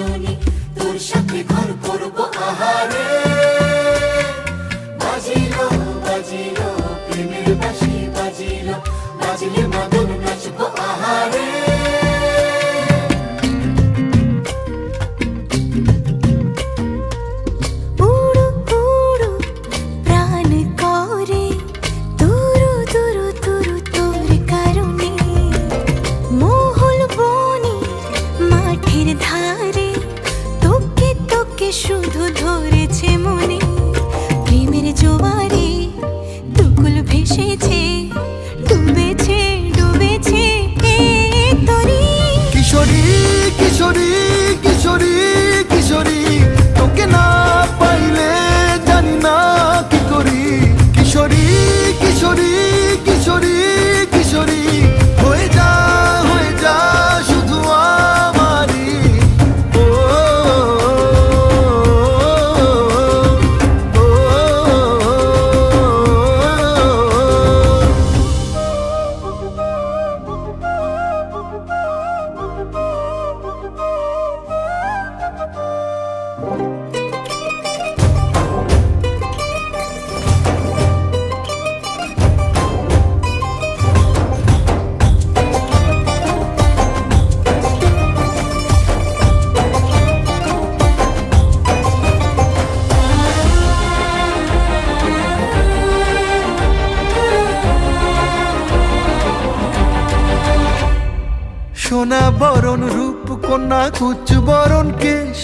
রজনী, তোর সাথে ঘর করব আহারে। বাজিলো বাজিলো প্রেমের বাঁশি, বাজিলো বাজলে মদন নাচব আহারে। শুধু ধরেছে মনে প্রেমের জোয়ারে, দুকুল ভেসেছে, ডুবেছে ডুবেছে তরি। কিশোরী কিশোরী কিশোরী কিশোরী, তোকে না পাইলে জানি না কি করি। কিশোরী কিশোরী কিশোরী কিশোরী, হয়ে যা শুধু আমারই। ও সোনা বরণ রূপ কন্যা, কুচ বরণ কেশ,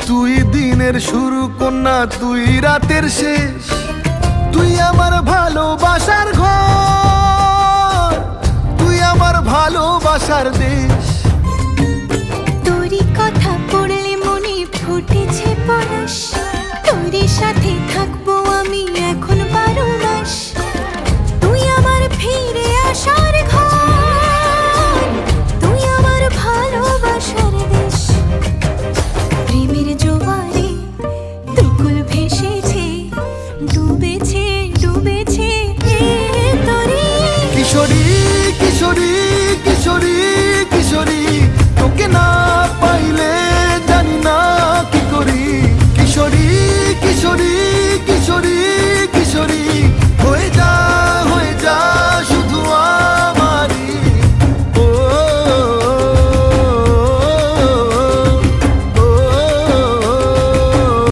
তুই দিনের শুরু কন্যা, তুই রাতের শেষ। তুই আমার ভালোবাসার ঘর, তুই আমার ভালোবাসার দেশ। তোরই কথা পড়লে মনে ফুটেছে পরশ, তোরই সাথে থাকবো আমি এখন 12 মাস। তুই আমার ফিরে আসার ঘর, তুই আমার ভালোবাসার দেশ। প্রেমের জোয়ারে দুকুল ভেসেছে, ডুবেছে ডুবেছে তরি। কিশোরী কিশোরী